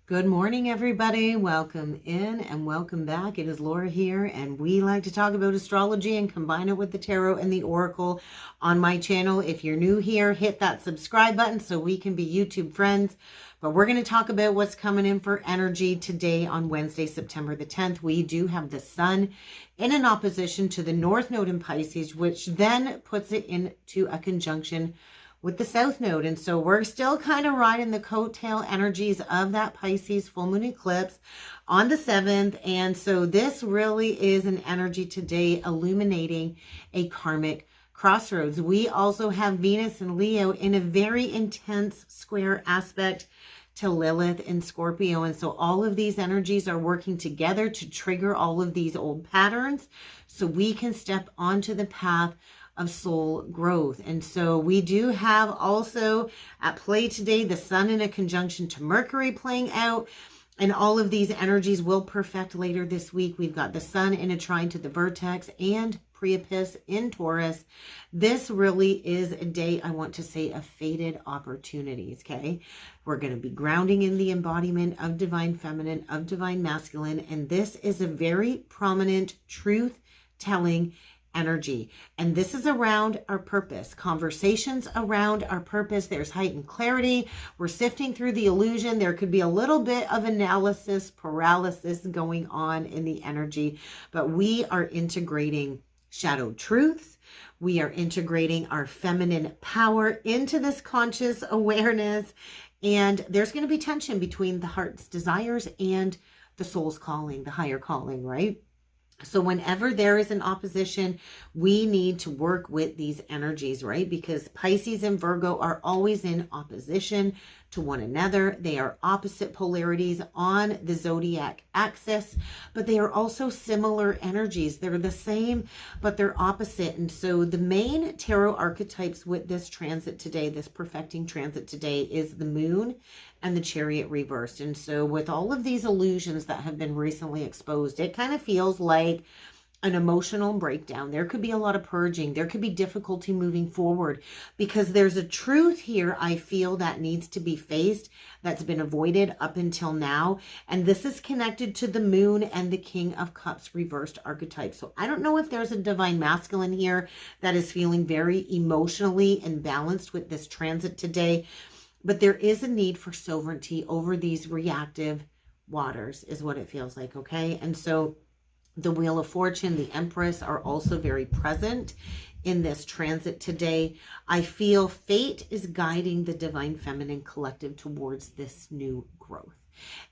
Good morning, everybody. Welcome in and welcome back. It is Laura here, and we like to talk about astrology and combine it with the tarot and the oracle on my channel. If you're new here, hit that subscribe button so we can be YouTube friends. But we're going to talk about what's coming in for energy today on Wednesday, September the 10th. We do have the sun in an opposition to the North Node in Pisces, which then puts it into a conjunction with the South Node. And so we're still kind of riding the coattail energies of that Pisces full moon eclipse on the 7th. And so this really is an energy today illuminating a karmic crossroads. We also have Venus and Leo in a very intense square aspect to Lilith and Scorpio. And so all of these energies are working together to trigger all of these old patterns so we can step onto the path of soul growth. And so we do have also at play today the sun in a conjunction to Mercury playing out, and all of these energies will perfect later this week. We've got the sun in a trine to the vertex and Priapus in Taurus. This really is a day, I want to say, of fated opportunities, okay? We're going to be grounding in the embodiment of divine feminine, of divine masculine, and this is a very prominent truth-telling energy. And this is around our purpose, conversations around our purpose. There's heightened clarity. We're sifting through the illusion. There could be a little bit of analysis paralysis going on in the energy, but we are integrating shadow truths. We are integrating our feminine power into this conscious awareness. And there's going to be tension between the heart's desires and the soul's calling, the higher calling, right? So whenever there is an opposition, we need to work with these energies, right? Because Pisces and Virgo are always in opposition to one another. They are opposite polarities on the zodiac axis, but they are also similar energies. They're the same, but they're opposite. And so the main tarot archetypes with this transit today, this perfecting transit today, is the moon and the chariot reversed. And so with all of these illusions that have been recently exposed, it kind of feels like an emotional breakdown. There could be a lot of purging. There could be difficulty moving forward because there's a truth here, I feel, that needs to be faced, that's been avoided up until now. And this is connected to the moon and the King of Cups reversed archetype. So I don't know if there's a divine masculine here that is feeling very emotionally imbalanced with this transit today. But there is a need for sovereignty over these reactive waters is what it feels like, okay? And so the Wheel of Fortune, the Empress are also very present in this transit today. I feel fate is guiding the divine feminine collective towards this new growth.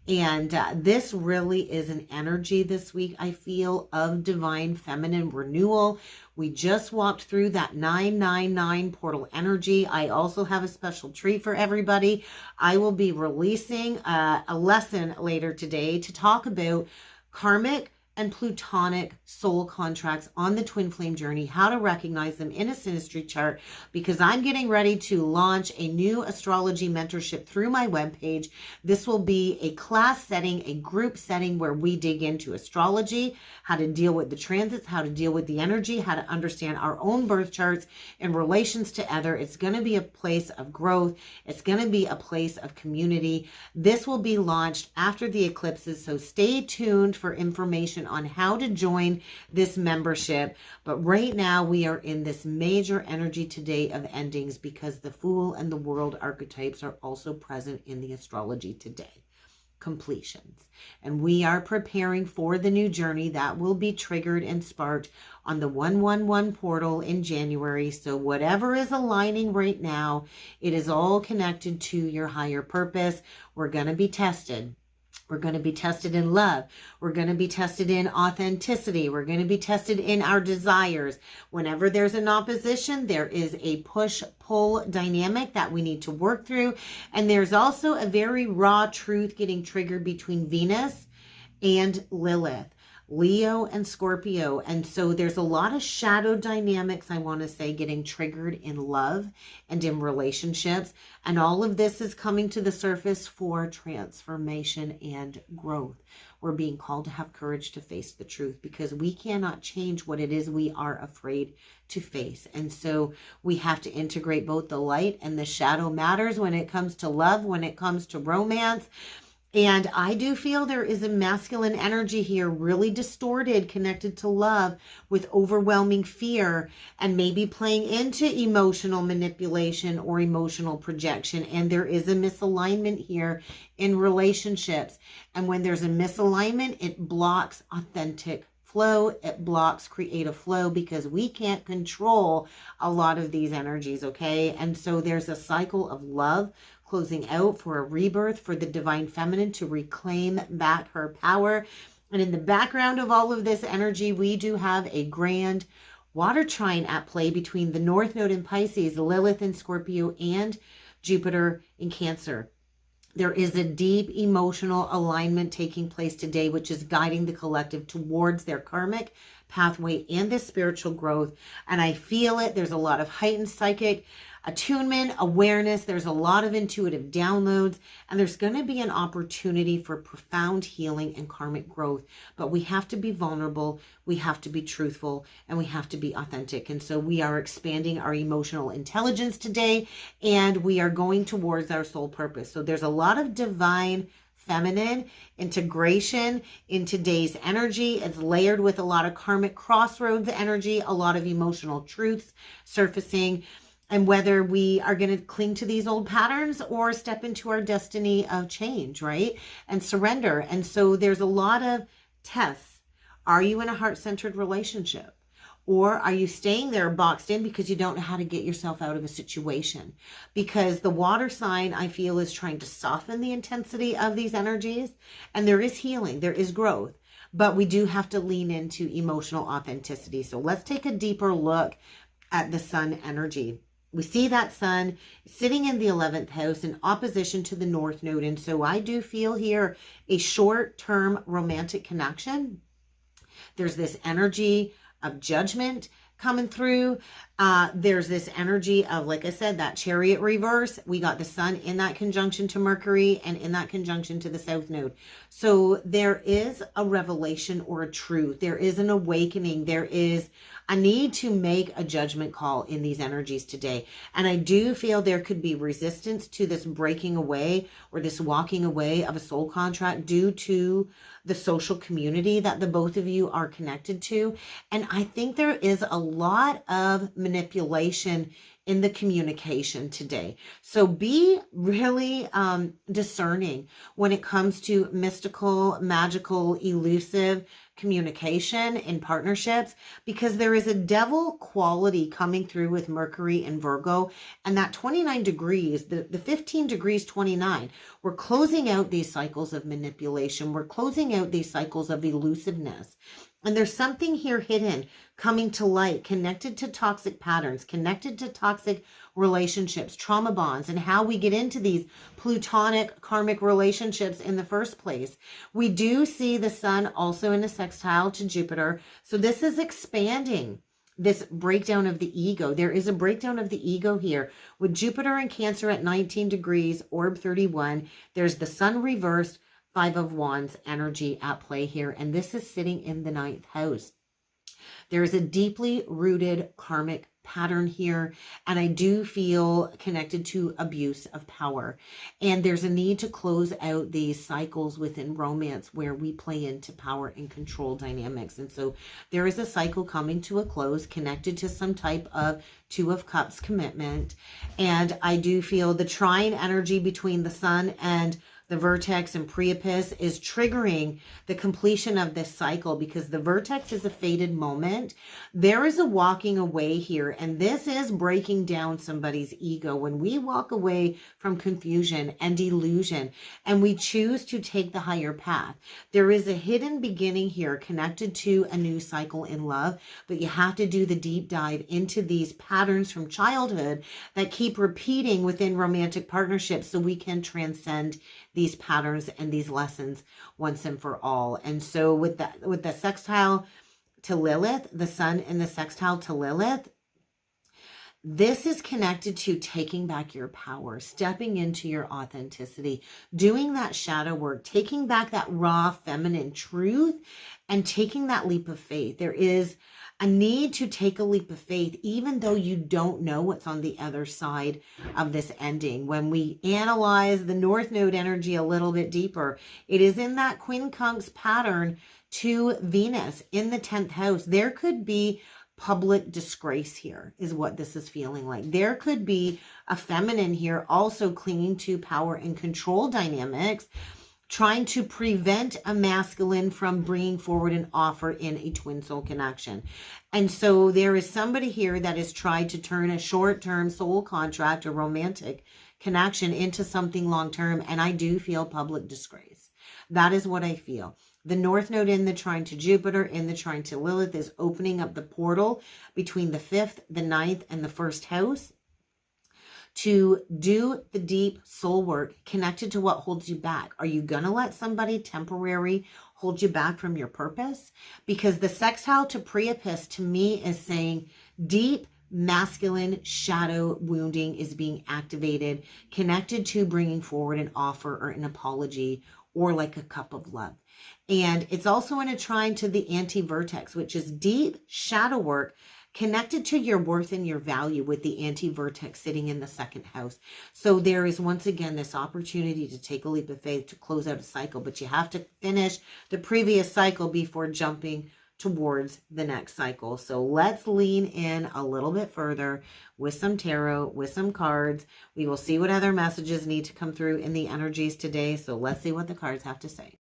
And this really is an energy this week, I feel, of divine feminine renewal. We just walked through that 999 portal energy. I also have a special treat for everybody. I will be releasing a lesson later today to talk about karmic and plutonic soul contracts on the twin flame journey, how to recognize them in a synastry chart, because I'm getting ready to launch a new astrology mentorship through my webpage. This will be a class setting, a group setting where we dig into astrology, how to deal with the transits, how to deal with the energy, how to understand our own birth charts in relations to other. It's going to be a place of growth. It's going to be a place of community. This will be launched after the eclipses, so stay tuned for information on how to join this membership. But right now we are in this major energy today of endings because the Fool and the World archetypes are also present in the astrology today. Completions. And we are preparing for the new journey that will be triggered and sparked on the 111 portal in January. So whatever is aligning right now, it is all connected to your higher purpose. We're going to be tested. We're going to be tested in love. We're going to be tested in authenticity. We're going to be tested in our desires. Whenever there's an opposition, there is a push-pull dynamic that we need to work through. And there's also a very raw truth getting triggered between Venus and Lilith, Leo and Scorpio. And so there's a lot of shadow dynamics, I want to say, getting triggered in love and in relationships. And all of this is coming to the surface for transformation and growth. We're being called to have courage to face the truth because we cannot change what it is we are afraid to face. And so we have to integrate both the light and the shadow matters when it comes to love, when it comes to romance. And I do feel there is a masculine energy here, really distorted, connected to love with overwhelming fear and maybe playing into emotional manipulation or emotional projection. And there is a misalignment here in relationships. And when there's a misalignment, it blocks authentic flow. It blocks creative flow because we can't control a lot of these energies, okay? And so there's a cycle of love closing out for a rebirth for the divine feminine to reclaim back her power. And in the background of all of this energy, we do have a grand water trine at play between the North Node in Pisces, Lilith in Scorpio, and Jupiter in Cancer. There is a deep emotional alignment taking place today, which is guiding the collective towards their karmic pathway and this spiritual growth. And I feel it. There's a lot of heightened psychic attunement, awareness. There's a lot of intuitive downloads, and there's going to be an opportunity for profound healing and karmic growth. But we have to be vulnerable, we have to be truthful, and we have to be authentic. And so we are expanding our emotional intelligence today, and we are going towards our soul purpose. So there's a lot of divine feminine integration in today's energy. It's layered with a lot of karmic crossroads energy, a lot of emotional truths surfacing, and whether we are going to cling to these old patterns or step into our destiny of change, right? And surrender. And so there's a lot of tests. Are you in a heart-centered relationship? Or are you staying there boxed in because you don't know how to get yourself out of a situation? Because the water sign, I feel, is trying to soften the intensity of these energies. And there is healing, there is growth. But we do have to lean into emotional authenticity. So let's take a deeper look at the sun energy. We see that sun sitting in the 11th house in opposition to the North Node. And so I do feel here a short-term romantic connection. There's this energy of judgment coming through. There's this energy of, like I said, that chariot reverse. We got the sun in that conjunction to Mercury and in that conjunction to the South Node. So there is a revelation or a truth. There is an awakening. There is a need to make a judgment call in these energies today. And I do feel there could be resistance to this breaking away or this walking away of a soul contract due to the social community that the both of you are connected to. And I think there is a lot of manipulation in the communication today. So be really discerning when it comes to mystical, magical, elusive communication in partnerships, because there is a devil quality coming through with Mercury and Virgo, and that 29 degrees, the 15 degrees 29, we're closing out these cycles of manipulation. We're closing out these cycles of elusiveness. And there's something here hidden, coming to light, connected to toxic patterns, connected to toxic relationships, trauma bonds, and how we get into these plutonic karmic relationships in the first place. We do see the sun also in a sextile to Jupiter. So this is expanding this breakdown of the ego. There is a breakdown of the ego here with Jupiter and Cancer at 19 degrees, orb 31. There's the sun reversed, 5 of Wands energy at play here. And this is sitting in the 9th house. There is a deeply rooted karmic pattern here. And I do feel connected to abuse of power. And there's a need to close out these cycles within romance where we play into power and control dynamics. And so there is a cycle coming to a close connected to some type of 2 of Cups commitment. And I do feel the trine energy between the sun and the vertex and Priapus is triggering the completion of this cycle, because the vertex is a fated moment. There is a walking away here, and this is breaking down somebody's ego. When we walk away from confusion and delusion and we choose to take the higher path, there is a hidden beginning here connected to a new cycle in love, but you have to do the deep dive into these patterns from childhood that keep repeating within romantic partnerships so we can transcend these patterns and these lessons once and for all. And so with the sextile to Lilith, the sun in the sextile to Lilith, This is connected to taking back your power, stepping into your authenticity, doing that shadow work, taking back that raw feminine truth and taking that leap of faith. There is a need to take a leap of faith, even though you don't know what's on the other side of this ending. When we analyze the North Node energy a little bit deeper, it is in that quincunx pattern to Venus in the 10th house. There could be public disgrace here, is what this is feeling like. There could be a feminine here also clinging to power and control dynamics, trying to prevent a masculine from bringing forward an offer in a twin soul connection. And so there is somebody here that has tried to turn a short-term soul contract or romantic connection into something long-term. And I do feel public disgrace. That is what I feel. The North Node in the trine to Jupiter, in the trine to Lilith, is opening up the portal between the 5th, the 9th, and the 1st house to do the deep soul work connected to what holds you back. Are you going to let somebody temporary hold you back from your purpose? Because the sextile to Priapus to me is saying deep masculine shadow wounding is being activated, connected to bringing forward an offer or an apology or like a cup of love. And it's also in a trine to the anti-vertex, which is deep shadow work connected to your worth and your value with the anti-vertex sitting in the 2nd house. So there is once again this opportunity to take a leap of faith to close out a cycle, but you have to finish the previous cycle before jumping towards the next cycle. So let's lean in a little bit further with some tarot, with some cards. We will see what other messages need to come through in the energies today. So let's see what the cards have to say.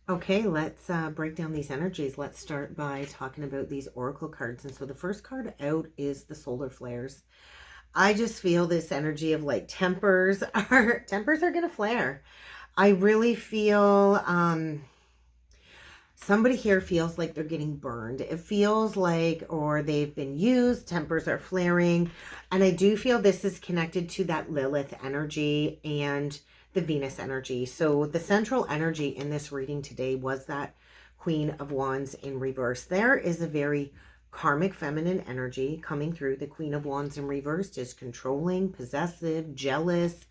Okay, let's break down these energies. Let's start by talking about these oracle cards. And so the first card out is the solar flares. I just feel this energy of like tempers are going to flare. I really feel somebody here feels like they're getting burned. It feels like, or they've been used, tempers are flaring. And I do feel this is connected to that Lilith energy and the Venus energy. So the central energy in this reading today was that Queen of Wands in reverse. There is a very karmic feminine energy coming through. The Queen of Wands in reverse is controlling, possessive, jealous,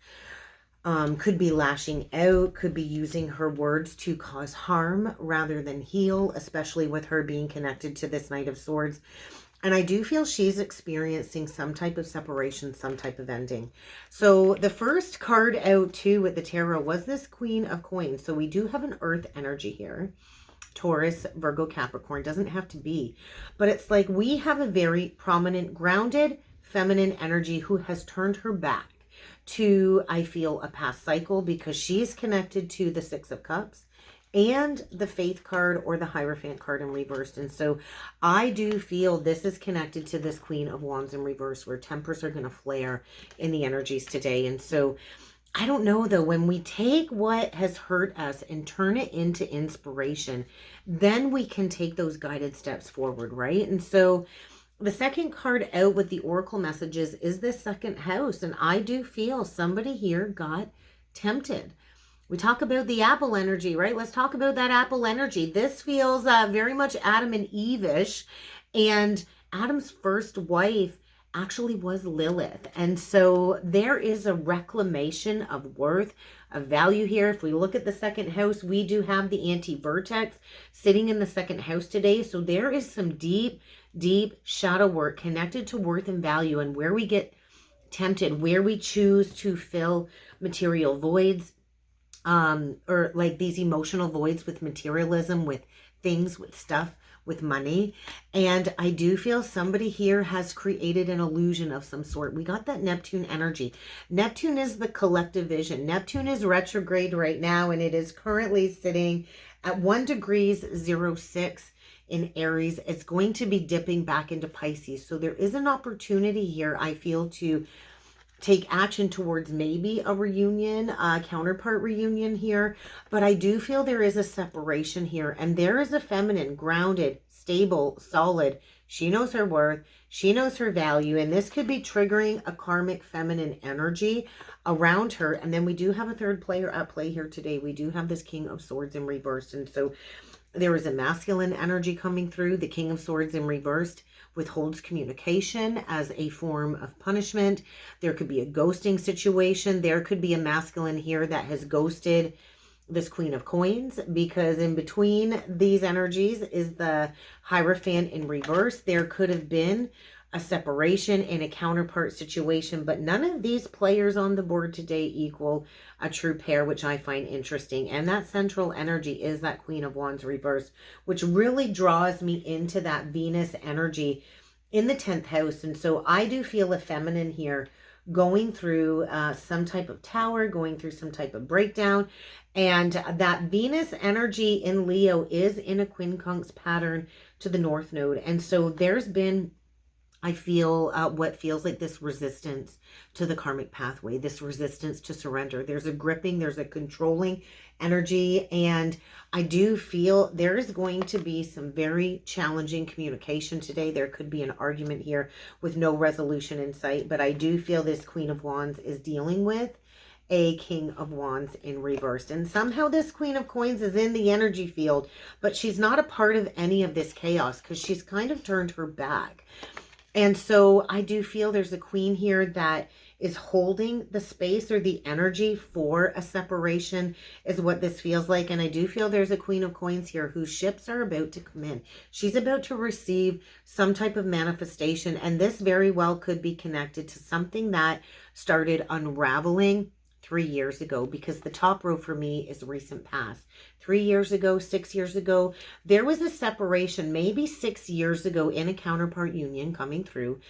could be lashing out, could be using her words to cause harm rather than heal, especially with her being connected to this Knight of Swords. And I do feel she's experiencing some type of separation, some type of ending. So the first card out too with the tarot was this Queen of Coins. So we do have an earth energy here. Taurus, Virgo, Capricorn. Doesn't have to be. But it's like we have a very prominent, grounded, feminine energy who has turned her back to, I feel, a past cycle because she's connected to the Six of Cups and the Faith card or the Hierophant card in reverse. And so I do feel this is connected to this Queen of Wands in reverse where tempers are going to flare in the energies today. And so I don't know though, when we take what has hurt us and turn it into inspiration, then we can take those guided steps forward, right? And so the second card out with the oracle messages is the second house. And I do feel somebody here got tempted. We talk about the apple energy, right? Let's talk about that apple energy. This feels very much Adam and Eve-ish. And Adam's first wife actually was Lilith. And so there is a reclamation of worth, of value here. If we look at the second house, we do have the anti-vertex sitting in the second house today. So there is some deep, deep shadow work connected to worth and value, and where we get tempted, where we choose to fill material voids, or like these emotional voids with materialism, with things, with stuff, with money. And I do feel somebody here has created an illusion of some sort. We got that Neptune energy. Neptune is the collective vision. Neptune is retrograde right now, and it is currently sitting at 1 degrees 06 in Aries. It's going to be dipping back into Pisces. So there is an opportunity here, I feel, to take action towards maybe a reunion, a counterpart reunion here. But I do feel there is a separation here, and there is a feminine, grounded, stable, solid. She knows her worth. She knows her value. And this could be triggering a karmic feminine energy around her. And then we do have a third player at play here today. We do have this King of Swords in reverse. And so there is a masculine energy coming through. The King of Swords in reversed withholds communication as a form of punishment. There could be a ghosting situation. There could be a masculine here that has ghosted this Queen of Coins, because in between these energies is the Hierophant in reverse. There could have been a separation in a counterpart situation, but none of these players on the board today equal a true pair, which I find interesting. And that central energy is that Queen of Wands reversed, which really draws me into that Venus energy in the 10th house. And so I do feel a feminine here going through some type of tower, going through some type of breakdown. And that Venus energy in Leo is in a quincunx pattern to the North Node. And so there's been, I feel, what feels like this resistance to the karmic pathway, this resistance to surrender. There's a gripping, there's a controlling energy, and I do feel there is going to be some very challenging communication today. There could be an argument here with no resolution in sight, but I do feel this Queen of Wands is dealing with a King of Wands in reverse. And somehow this Queen of Coins is in the energy field, but she's not a part of any of this chaos because she's kind of turned her back. And so I do feel there's a queen here that is holding the space or the energy for a separation is what this feels like. And I do feel there's a Queen of Coins here whose ships are about to come in. She's about to receive some type of manifestation. And this very well could be connected to something that started unraveling 3 years ago, because the top row for me is recent past. 3 years ago, 6 years ago, there was a separation, maybe 6 years ago, in a counterpart union coming through,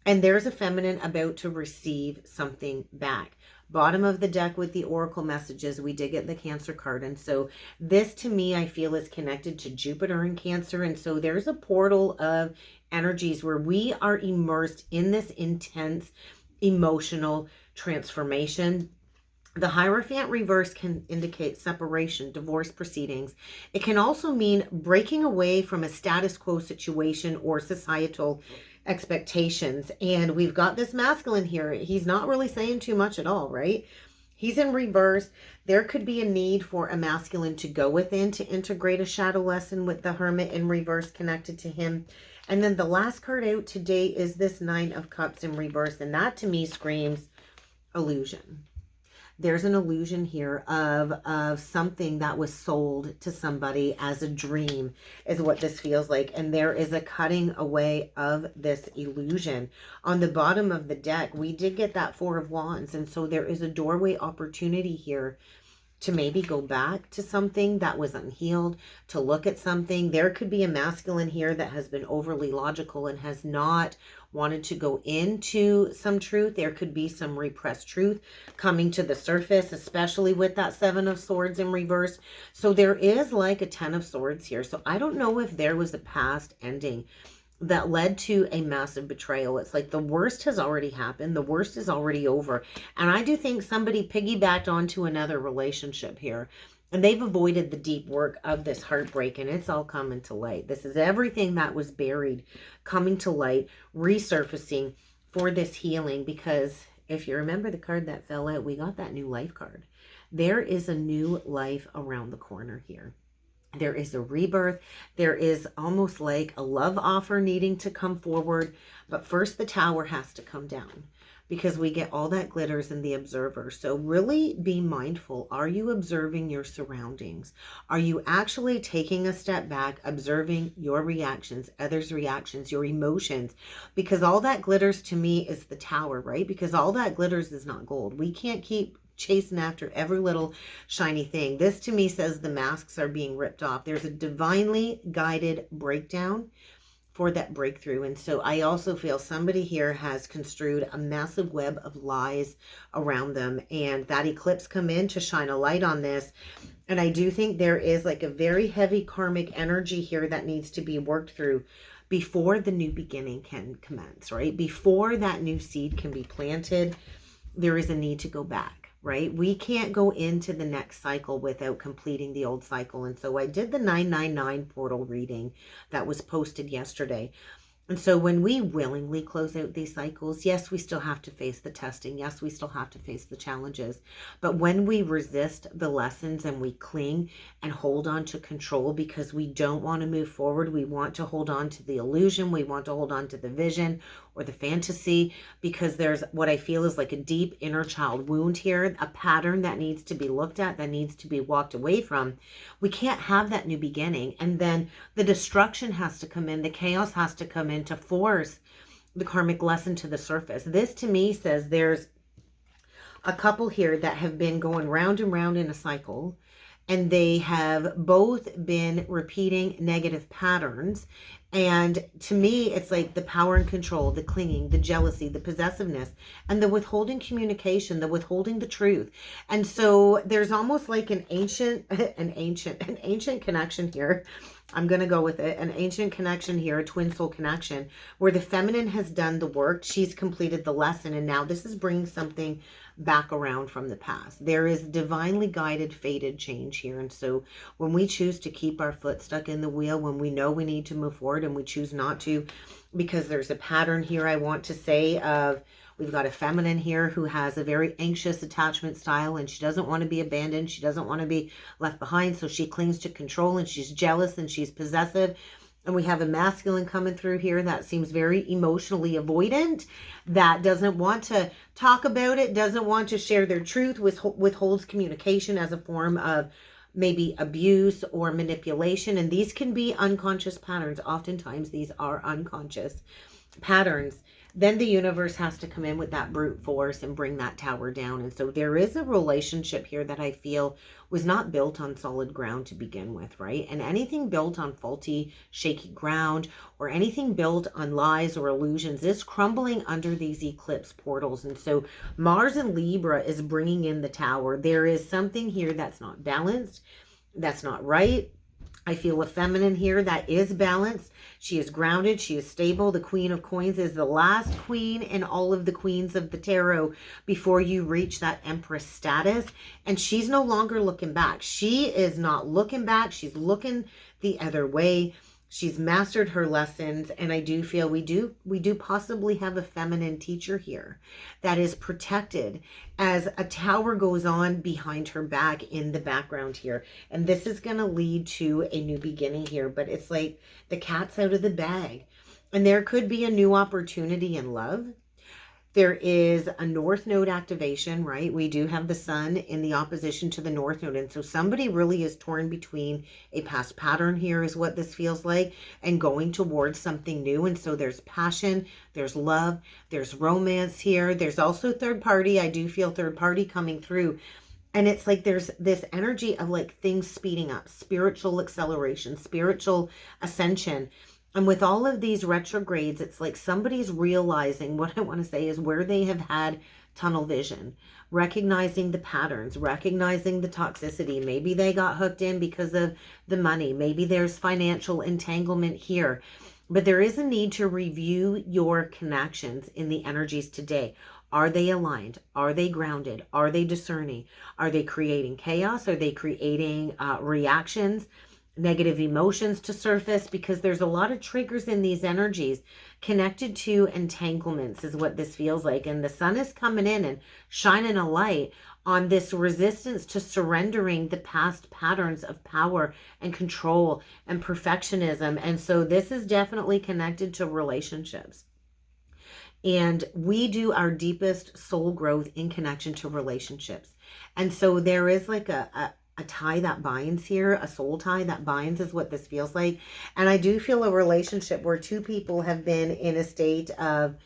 and there's a feminine about to receive something back. Bottom of the deck with the oracle messages, we did get the Cancer card, and so this to me I feel is connected to Jupiter in Cancer. And so there's a portal of energies where we are immersed in this intense emotional transformation. The Hierophant reverse can indicate separation, divorce proceedings. It can also mean breaking away from a status quo situation or societal expectations. And we've got this masculine here. He's not really saying too much at all, right? He's in reverse. There could be a need for a masculine to go within to integrate a shadow lesson with the Hermit in reverse connected to him. And then the last card out today is this Nine of Cups in reverse. And that to me screams illusion. There's an illusion here of something that was sold to somebody as a dream is what this feels like. And there is a cutting away of this illusion. On the bottom of the deck, we did get that Four of Wands. And so there is a doorway opportunity here to maybe go back to something that was unhealed, to look at something. There could be a masculine here that has been overly logical and has not wanted to go into some truth. There could be some repressed truth coming to the surface, especially with that Seven of Swords in reverse. So there is like a Ten of Swords here. So I don't know if there was a past ending that led to a massive betrayal. It's like the worst has already happened. The worst is already over. And I do think somebody piggybacked onto another relationship here. And they've avoided the deep work of this heartbreak, and it's all coming to light. This is everything that was buried coming to light, resurfacing for this healing. Because if you remember the card that fell out, we got that new life card. There is a new life around the corner here. There is a rebirth. There is almost like a love offer needing to come forward. But first the tower has to come down, because we get all that glitters in the observer. So really be mindful. Are you observing your surroundings? Are you actually taking a step back, observing your reactions, others' reactions, your emotions? Because all that glitters to me is the tower, right? Because all that glitters is not gold. We can't keep chasing after every little shiny thing. This to me says the masks are being ripped off. There's a divinely guided breakdown for that breakthrough. And so I also feel somebody here has construed a massive web of lies around them, and that eclipse come in to shine a light on this. And I do think there is like a very heavy karmic energy here that needs to be worked through before the new beginning can commence, right? Before that new seed can be planted, there is a need to go back. Right? We can't go into the next cycle without completing the old cycle. And so I did the 999 portal reading that was posted yesterday. And so when we willingly close out these cycles, yes, we still have to face the testing. Yes, we still have to face the challenges. But when we resist the lessons and we cling and hold on to control because we don't want to move forward, we want to hold on to the illusion, we want to hold on to the vision or the fantasy, because there's what I feel is like a deep inner child wound here, a pattern that needs to be looked at, that needs to be walked away from. We can't have that new beginning. And then the destruction has to come in, the chaos has to come in to force the karmic lesson to the surface. This to me says there's a couple here that have been going round and round in a cycle, and they have both been repeating negative patterns. And to me, it's like the power and control, the clinging, the jealousy, the possessiveness, and the withholding communication, the withholding the truth. And so there's almost like an ancient connection here. I'm going to go with it. An ancient connection here, a twin soul connection, where the feminine has done the work. She's completed the lesson. And now this is bringing something back around from the past. There is divinely guided, fated change here. And so when we choose to keep our foot stuck in the wheel, when we know we need to move forward and we choose not to, because there's a pattern here, I want to say, of we've got a feminine here who has a very anxious attachment style, and she doesn't want to be abandoned. She doesn't want to be left behind. So she clings to control, and she's jealous, and she's possessive. And we have a masculine coming through here that seems very emotionally avoidant, that doesn't want to talk about it, doesn't want to share their truth, withholds communication as a form of maybe abuse or manipulation. And these can be unconscious patterns. Oftentimes these are unconscious patterns. Then the universe has to come in with that brute force and bring that tower down. And so there is a relationship here that I feel was not built on solid ground to begin with, right? And anything built on faulty, shaky ground, or anything built on lies or illusions is crumbling under these eclipse portals. And so Mars in Libra is bringing in the tower. There is something here that's not balanced, that's not right. I feel a feminine here that is balanced. She is grounded. She is stable. The Queen of Coins is the last queen in all of the queens of the tarot before you reach that Empress status. And she's no longer looking back. She is not looking back. She's looking the other way. She's mastered her lessons, and I do feel we do possibly have a feminine teacher here that is protected as a tower goes on behind her back in the background here. And this is going to lead to a new beginning here, but it's like the cat's out of the bag. And there could be a new opportunity in love. There is a North Node activation, right? We do have the Sun in the opposition to the North Node. And so somebody really is torn between a past pattern here is what this feels like, and going towards something new. And so there's passion, there's love, there's romance here. There's also third party. I do feel third party coming through. And it's like there's this energy of like things speeding up, spiritual acceleration, spiritual ascension. And with all of these retrogrades, it's like somebody's realizing, what I want to say is where they have had tunnel vision, recognizing the patterns, recognizing the toxicity. Maybe they got hooked in because of the money. Maybe there's financial entanglement here. But there is a need to review your connections in the energies today. Are they aligned? Are they grounded? Are they discerning? Are they creating chaos? Are they creating reactions, negative emotions to surface? Because there's a lot of triggers in these energies connected to entanglements is what this feels like. And the sun is coming in and shining a light on this resistance to surrendering the past patterns of power and control and perfectionism. And so this is definitely connected to relationships. And we do our deepest soul growth in connection to relationships. And so there is like a tie that binds here, a soul tie that binds is what this feels like. And I do feel a relationship where two people have been in a state of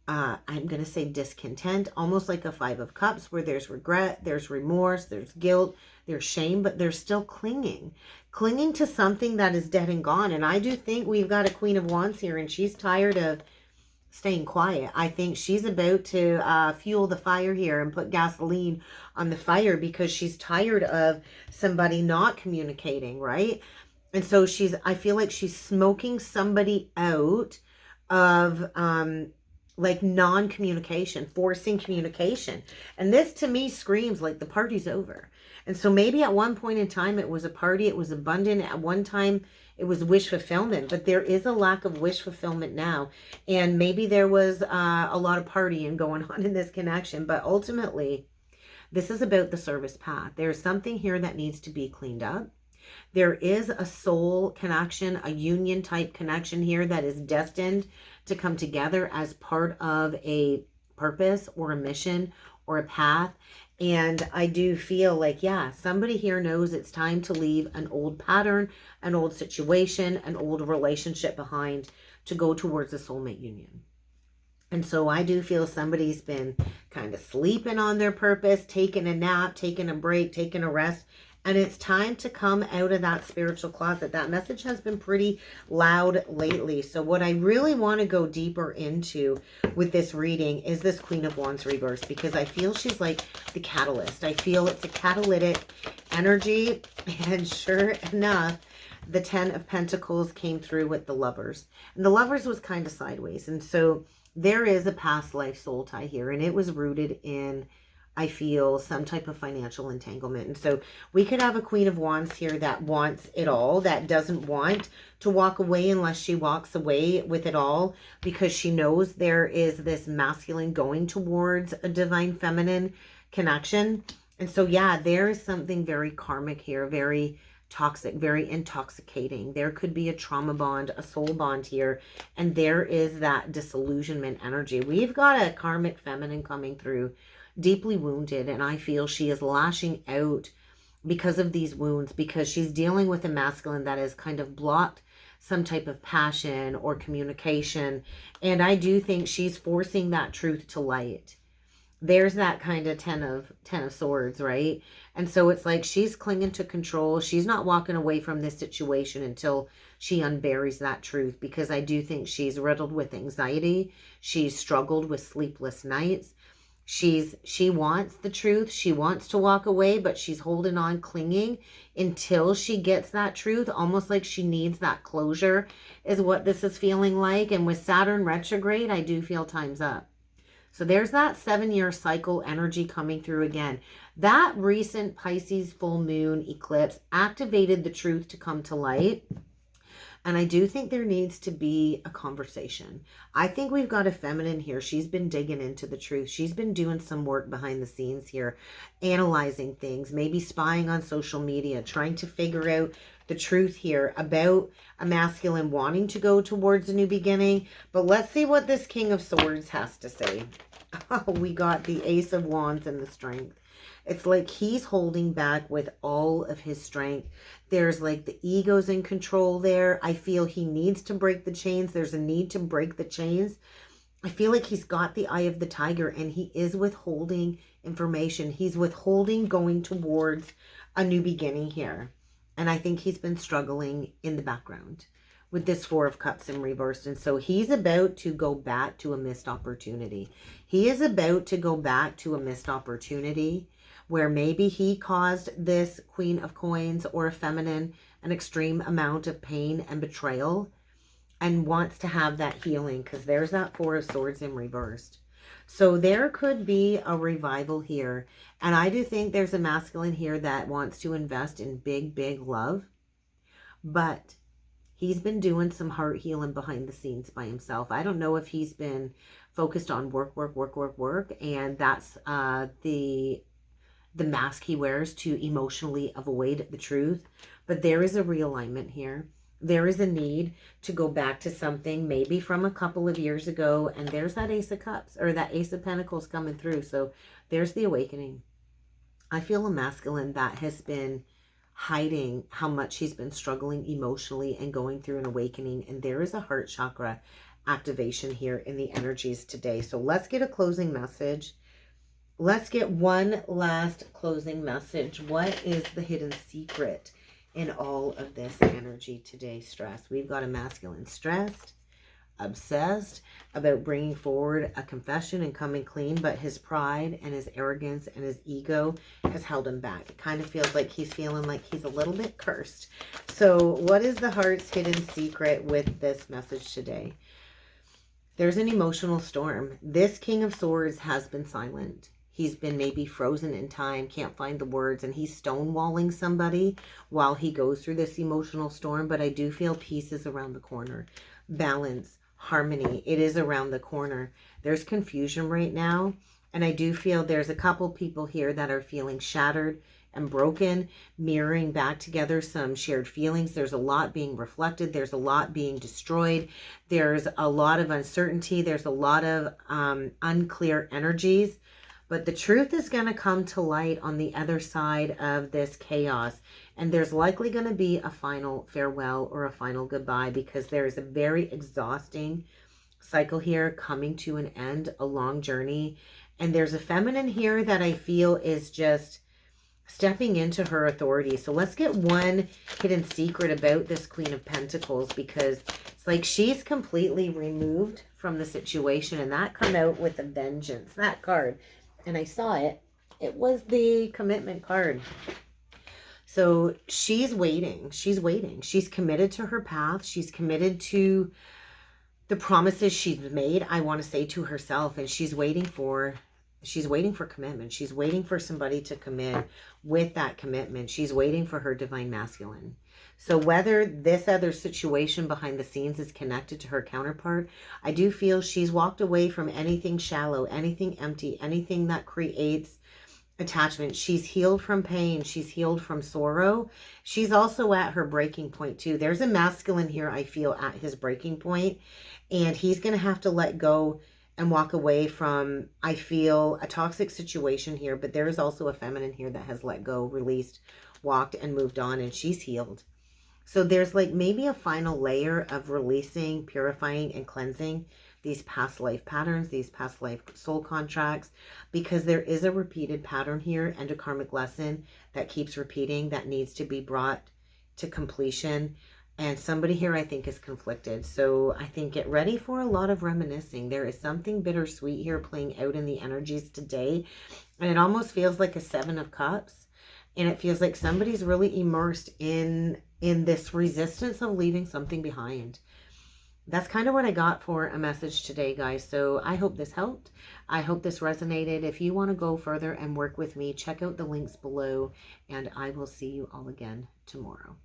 I'm going to say discontent, almost like a 5 of Cups, where there's regret, there's remorse, there's guilt, there's shame, but they're still clinging to something that is dead and gone. And I do think we've got a Queen of Wands here, and she's tired of staying quiet. I think she's about to fuel the fire here and put gasoline on the fire, because she's tired of somebody not communicating, right? And so I feel like she's smoking somebody out of like non-communication, forcing communication. And this to me screams like the party's over. And so maybe at one point in time it was a party, it was abundant. At one time it was wish fulfillment, but there is a lack of wish fulfillment now. And maybe there was a lot of partying going on in this connection, but ultimately this is about the service path. There's something here that needs to be cleaned up. There is a soul connection, a union type connection here that is destined to come together as part of a purpose or a mission or a path. And I do feel like, yeah, somebody here knows it's time to leave an old pattern, an old situation, an old relationship behind to go towards a soulmate union. And so I do feel somebody's been kind of sleeping on their purpose, taking a nap, taking a break, taking a rest. And it's time to come out of that spiritual closet. That message has been pretty loud lately. So what I really want to go deeper into with this reading is this Queen of Wands reverse, because I feel she's like the catalyst. I feel it's a catalytic energy. And sure enough, the 10 of Pentacles came through with the Lovers. And the Lovers was kind of sideways. And so there is a past life soul tie here. And it was rooted in, I feel, some type of financial entanglement. And so we could have a Queen of Wands here that wants it all, that doesn't want to walk away unless she walks away with it all, because she knows there is this masculine going towards a divine feminine connection. And so, yeah, there is something very karmic here, very toxic, very intoxicating. There could be a trauma bond, a soul bond here, and there is that disillusionment energy. We've got a karmic feminine coming through, deeply wounded, and I feel she is lashing out because of these wounds, because she's dealing with a masculine that has kind of blocked some type of passion or communication. And I do think she's forcing that truth to light. There's that kind of 10 of swords, right? And so it's like she's clinging to control. She's not walking away from this situation until she unburies that truth, because I do think she's riddled with anxiety. She's struggled with sleepless nights. She wants the truth. She wants to walk away, but she's holding on, clinging until she gets that truth, almost like she needs that closure is what this is feeling like. And with Saturn retrograde, I do feel time's up. So there's that 7-year cycle energy coming through again. That recent Pisces full moon eclipse activated the truth to come to light. And I do think there needs to be a conversation. I think we've got a feminine here. She's been digging into the truth. She's been doing some work behind the scenes here, analyzing things, maybe spying on social media, trying to figure out the truth here about a masculine wanting to go towards a new beginning. But let's see what this King of Swords has to say. Oh, we got the Ace of Wands and the Strength. It's like he's holding back with all of his strength. There's like the ego's in control there. I feel he needs to break the chains. There's a need to break the chains. I feel like he's got the eye of the tiger, and he is withholding information. He's withholding going towards a new beginning here. And I think he's been struggling in the background with this 4 of Cups in reversed. And so he's about to go back to a missed opportunity. He is about to go back to a missed opportunity where maybe he caused this Queen of Coins or a feminine an extreme amount of pain and betrayal. and wants to have that healing, because there's that Four of Swords in reversed. So there could be a revival here. And I do think there's a masculine here that wants to invest in big, big love. But he's been doing some heart healing behind the scenes by himself. I don't know if he's been focused on work, and that's the mask he wears to emotionally avoid the truth. But there is a realignment here. There is a need to go back to something maybe from a couple of years ago, and there's that Ace of Cups, or that Ace of Pentacles coming through. So there's the awakening. I feel a masculine that has been hiding how much he's been struggling emotionally and going through an awakening, and there is a heart chakra activation here in the energies today. So let's get a closing message. Let's get one last closing message. What is the hidden secret in all of this energy today? Stress. We've got a masculine stressed, obsessed about bringing forward a confession and coming clean, but his pride and his arrogance and his ego has held him back. It kind of feels like he's feeling like he's a little bit cursed. So what is the heart's hidden secret with this message today? There's an emotional storm. This King of Swords has been silent. He's been maybe frozen in time, can't find the words, and he's stonewalling somebody while he goes through this emotional storm. But I do feel peace is around the corner. Balance, harmony, it is around the corner. There's confusion right now, and I do feel there's a couple people here that are feeling shattered and broken, mirroring back together some shared feelings. There's a lot being reflected. There's a lot being destroyed. There's a lot of uncertainty. There's a lot of unclear energies. But the truth is going to come to light on the other side of this chaos. And there's likely going to be a final farewell or a final goodbye, because there is a very exhausting cycle here coming to an end, a long journey. And there's a feminine here that I feel is just stepping into her authority. So let's get one hidden secret about this Queen of Pentacles, because it's like she's completely removed from the situation. And that come out with a vengeance, that card. And I saw it. It was the commitment card. So she's waiting. She's waiting. She's committed to her path. She's committed to the promises she's made, I want to say, to herself. And she's waiting for commitment. She's waiting for somebody to commit with that commitment. She's waiting for her divine masculine. So whether this other situation behind the scenes is connected to her counterpart, I do feel she's walked away from anything shallow, anything empty, anything that creates attachment. She's healed from pain. She's healed from sorrow. She's also at her breaking point too. There's a masculine here, I feel, at his breaking point, and he's going to have to let go and walk away from, I feel, a toxic situation here. But there is also a feminine here that has let go, released, walked, and moved on, and she's healed. So there's like maybe a final layer of releasing, purifying, and cleansing these past life patterns, these past life soul contracts, because there is a repeated pattern here and a karmic lesson that keeps repeating that needs to be brought to completion. And somebody here, I think, is conflicted. So I think get ready for a lot of reminiscing. There is something bittersweet here playing out in the energies today. And it almost feels like a Seven of Cups. And it feels like somebody's really immersed in this resistance of leaving something behind. That's kind of what I got for a message today, guys. So I hope this helped. I hope this resonated. If you want to go further and work with me, check out the links below. And I will see you all again tomorrow.